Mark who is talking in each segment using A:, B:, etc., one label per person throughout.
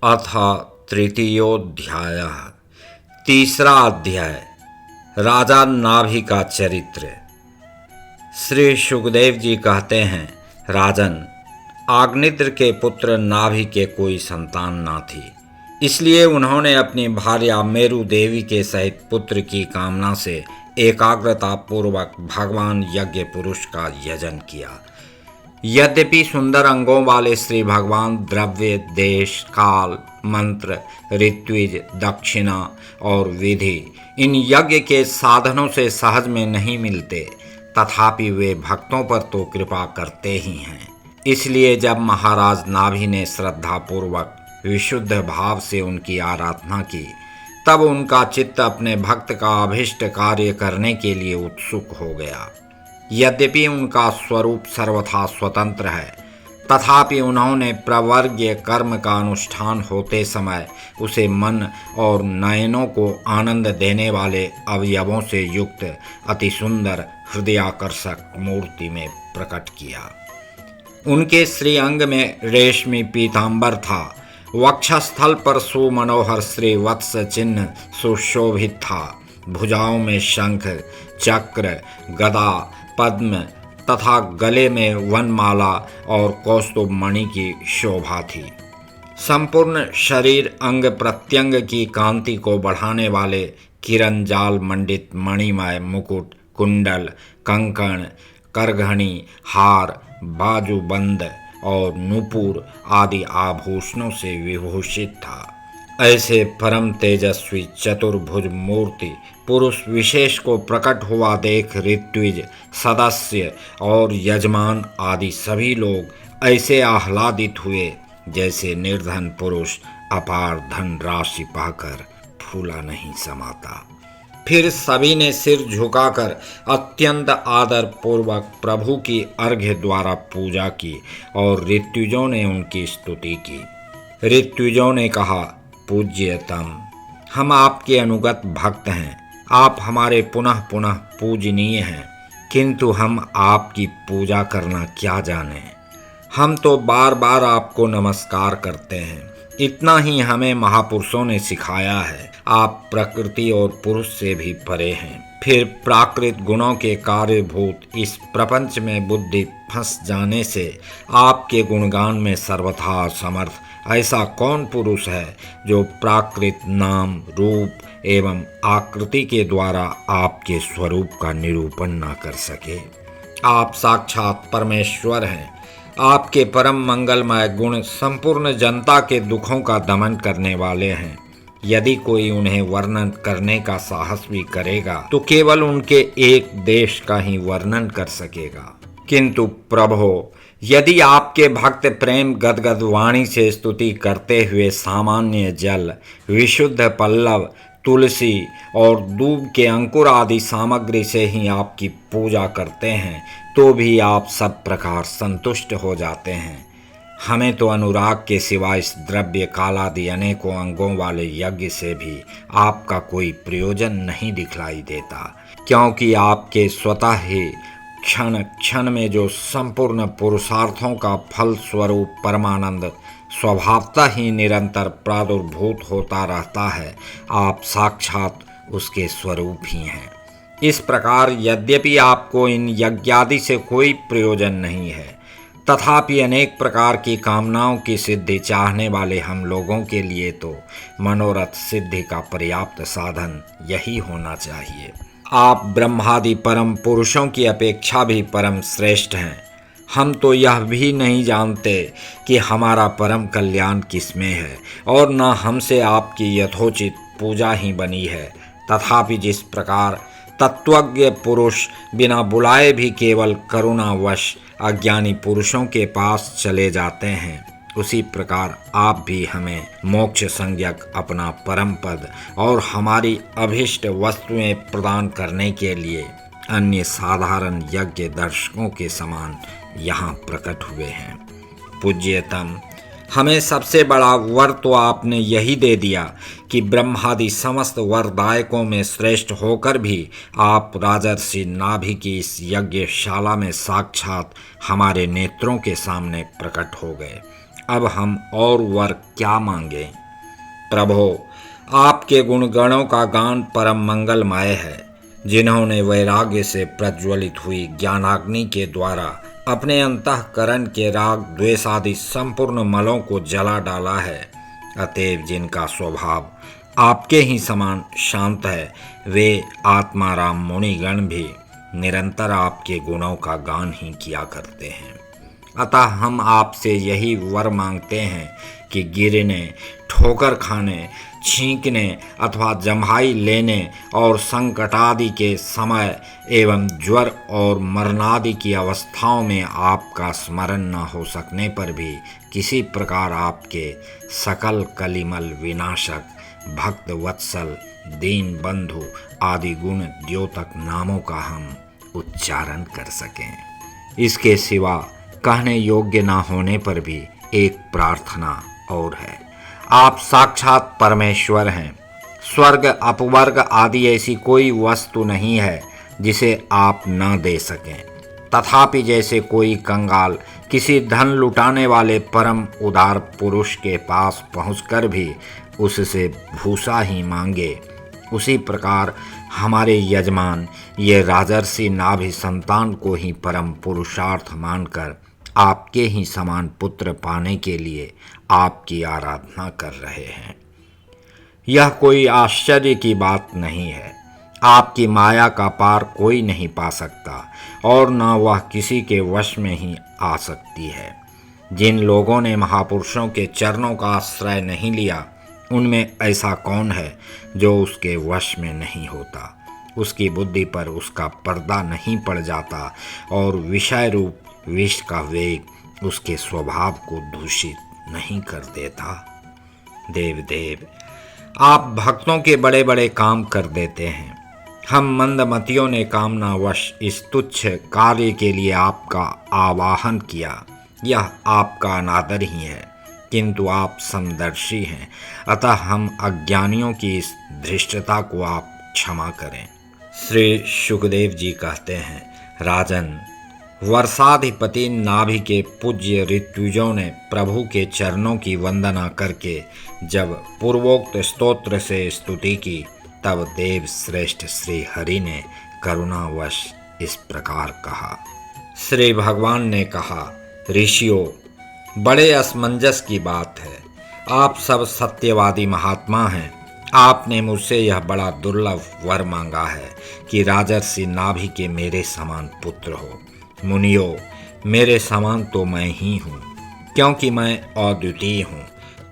A: अथ तृतीयोऽध्यायः। तीसरा अध्याय, राजा नाभि का चरित्र। श्री सुखदेव जी कहते हैं, राजन, आग्निद्र के पुत्र नाभि के कोई संतान न थी, इसलिए उन्होंने अपनी भार्या मेरु देवी के सहित पुत्र की कामना से एकाग्रता पूर्वक भगवान यज्ञ पुरुष का यजन किया। यद्यपि सुंदर अंगों वाले श्री भगवान द्रव्य, देश, काल, मंत्र, ऋत्विज, दक्षिणा और विधि इन यज्ञ के साधनों से सहज में नहीं मिलते, तथापि वे भक्तों पर तो कृपा करते ही हैं। इसलिए जब महाराज नाभि ने श्रद्धापूर्वक विशुद्ध भाव से उनकी आराधना की, तब उनका चित्त अपने भक्त का अभिष्ट कार्य करने के लिए उत्सुक हो गया। यद्यपि उनका स्वरूप सर्वथा स्वतंत्र है, तथापि उन्होंने प्रवर्ग्य कर्म का अनुष्ठान होते समय उसे मन और नयनों को आनंद देने वाले अवयवों से युक्त अति सुंदर हृदयाकर्षक मूर्ति में प्रकट किया। उनके श्रीअंग में रेशमी पीतांबर था, वक्षस्थल पर सुमनोहर श्रीवत्स चिन्ह सुशोभित था, भुजाओं में शंख, चक्र, गदा, पद्म तथा गले में वनमाला और कौस्तुभ मणि की शोभा थी। संपूर्ण शरीर अंग प्रत्यंग की कांति को बढ़ाने वाले किरण जाल मंडित मणिमय मुकुट, कुंडल, कंकण, करघनी, हार, बाजूबंद और नूपुर आदि आभूषणों से विभूषित था। ऐसे परम तेजस्वी चतुर्भुज मूर्ति पुरुष विशेष को प्रकट हुआ देख ऋत्विज, सदस्य और यजमान आदि सभी लोग ऐसे आह्लादित हुए जैसे निर्धन पुरुष अपार धन राशि पाकर फूला नहीं समाता। फिर सभी ने सिर झुकाकर अत्यंत आदर पूर्वक प्रभु की अर्घ्य द्वारा पूजा की और ऋत्विजों ने उनकी स्तुति की। ऋत्विजों ने कहा, पूज्यतम, हम आपके अनुगत भक्त हैं, आप हमारे पुनः पुनः पूजनीय हैं, किंतु हम आपकी पूजा करना क्या जाने। हम तो बार बार आपको नमस्कार करते हैं, इतना ही हमें महापुरुषों ने सिखाया है। आप प्रकृति और पुरुष से भी परे हैं। फिर प्राकृत गुणों के कार्यभूत इस प्रपंच में बुद्धि फंस जाने से आपके गुणगान में सर्वथा समर्थ ऐसा कौन पुरुष है जो प्राकृत नाम, रूप एवं आकृति के द्वारा आपके स्वरूप का निरूपण न कर सके। आप साक्षात परमेश्वर हैं। आपके परम मंगलमय गुण संपूर्ण जनता के दुखों का दमन करने वाले हैं। यदि कोई उन्हें वर्णन करने का साहस भी करेगा तो केवल उनके एक देश का ही वर्णन कर सकेगा। किंतु प्रभो, यदि आपके भक्त प्रेम गदगद वाणी से स्तुति करते हुए सामान्य जल, विशुद्ध पल्लव, तुलसी और दूब के अंकुर आदि सामग्री से ही आपकी पूजा करते हैं, तो भी आप सब प्रकार संतुष्ट हो जाते हैं। हमें तो अनुराग के सिवा इस द्रव्य कालादि अनेकों अंगों वाले यज्ञ से भी आपका कोई प्रयोजन नहीं दिखलाई देता, क्योंकि आपके स्वतः ही क्षण क्षण में जो संपूर्ण पुरुषार्थों का फल स्वरूप परमानंद स्वभावतः ही निरंतर प्रादुर्भूत होता रहता है, आप साक्षात उसके स्वरूप ही हैं। इस प्रकार यद्यपि आपको इन यज्ञादि से कोई प्रयोजन नहीं है, तथापि अनेक प्रकार की कामनाओं की सिद्धि चाहने वाले हम लोगों के लिए तो मनोरथ सिद्धि का पर्याप्त साधन यही होना चाहिए। आप ब्रह्मादि परम पुरुषों की अपेक्षा भी परम श्रेष्ठ हैं। हम तो यह भी नहीं जानते कि हमारा परम कल्याण किसमें है और न हमसे आपकी यथोचित पूजा ही बनी है। तथापि जिस प्रकार तत्वज्ञ पुरुष बिना बुलाए भी केवल करुणावश अज्ञानी पुरुषों के पास चले जाते हैं, उसी प्रकार आप भी हमें मोक्ष संज्ञक अपना परम पद और हमारी अभिष्ट वस्तुएं प्रदान करने के लिए अन्य साधारण यज्ञ दर्शकों के समान यहाँ प्रकट हुए हैं। पूज्यतम, हमें सबसे बड़ा वर तो आपने यही दे दिया कि ब्रह्मादि समस्त वरदायकों में श्रेष्ठ होकर भी आप राजर्षि नाभि की इस यज्ञशाला में साक्षात हमारे नेत्रों के सामने प्रकट हो गए अब हम और वर क्या मांगे। प्रभो, आपके गुणगणों का गान परम मंगलमय है। जिन्होंने वैराग्य से प्रज्वलित हुई ज्ञानाग्नि के द्वारा अपने अंतःकरण के राग द्वेष आदि संपूर्ण मलों को जला डाला है, अतएव जिनका स्वभाव आपके ही समान शांत है, वे आत्माराम मुनिगण भी निरंतर आपके गुणों का गान ही किया करते हैं। अतः हम आपसे यही वर मांगते हैं कि गिरने, ठोकर खाने, छींकने अथवा जम्हाई लेने और संकटादि के समय एवं ज्वर और मरणादि की अवस्थाओं में आपका स्मरण न हो सकने पर भी किसी प्रकार आपके सकल कलिमल विनाशक, भक्त वत्सल, दीन बंधु आदि गुण द्योतक नामों का हम उच्चारण कर सकें। इसके सिवा कहने योग्य न होने पर भी एक प्रार्थना और है। आप साक्षात परमेश्वर हैं। स्वर्ग, अपवर्ग आदि ऐसी कोई वस्तु नहीं है जिसे आप न दे सकें। तथापि जैसे कोई कंगाल किसी धन लुटाने वाले परम उदार पुरुष के पास पहुंचकर भी उससे भूसा ही मांगे, उसी प्रकार हमारे यजमान ये राजर्षि नाभि संतान को ही परम पुरुषार्थ मानकर आपके ही समान पुत्र पाने के लिए आपकी आराधना कर रहे हैं। यह कोई आश्चर्य की बात नहीं है। आपकी माया का पार कोई नहीं पा सकता और न वह किसी के वश में ही आ सकती है। जिन लोगों ने महापुरुषों के चरणों का आश्रय नहीं लिया, उनमें ऐसा कौन है जो उसके वश में नहीं होता। उसकी बुद्धि पर उसका पर्दा नहीं पड़ जाता और विषय रूप विष का वेग उसके स्वभाव को दूषित नहीं कर देता। देव, आप भक्तों के बड़े बड़े काम कर देते हैं। हम मंदमतियों ने कामनावश इस तुच्छ कार्य के लिए आपका आवाहन किया। यह आपका अनादर ही है, किंतु आप समदर्शी हैं, अतः हम अज्ञानियों की इस धृष्टता को आप क्षमा करें। श्री शुकदेव जी कहते हैं, राजन, वर्षाधिपति नाभि के पूज्य ऋत्विजों ने प्रभु के चरणों की वंदना करके जब पूर्वोक्त स्तोत्र से स्तुति की, तब देव श्रेष्ठ श्री हरि ने करुणावश इस प्रकार कहा। श्री भगवान ने कहा, ऋषियों, बड़े असमंजस की बात है। आप सब सत्यवादी महात्मा हैं। आपने मुझसे यह बड़ा दुर्लभ वर मांगा है कि राजर्षि नाभि के मेरे समान पुत्र हो। मुनियो, मेरे समान तो मैं ही हूँ, क्योंकि मैं अद्वितीय हूँ।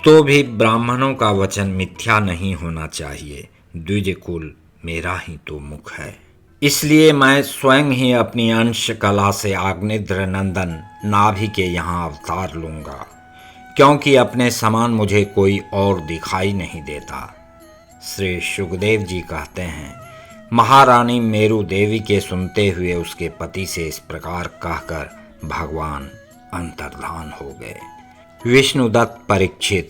A: तो भी ब्राह्मणों का वचन मिथ्या नहीं होना चाहिए। द्विज कुल मेरा ही तो मुख है। इसलिए मैं स्वयं ही अपनी अंश कला से आग्नेत्र नंदन नाभि के यहाँ अवतार लूँगा, क्योंकि अपने समान मुझे कोई और दिखाई नहीं देता। श्री शुकदेव जी कहते हैं, महारानी मेरु देवी के सुनते हुए उसके पति से इस प्रकार कहकर भगवान अंतर्धान हो गए। विष्णुदत्त परीक्षित,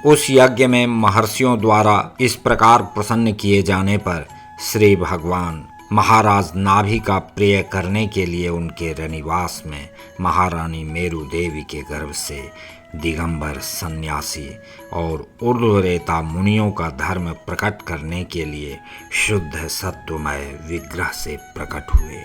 A: उस यज्ञ में महर्षियों द्वारा इस प्रकार प्रसन्न किए जाने पर श्री भगवान महाराज नाभि का प्रिय करने के लिए उनके रनिवास में महारानी मेरु देवी के गर्भ से दिगंबर सन्यासी और ऊर्ध्वरेता मुनियों का धर्म प्रकट करने के लिए शुद्ध सत्वमय विग्रह से प्रकट हुए।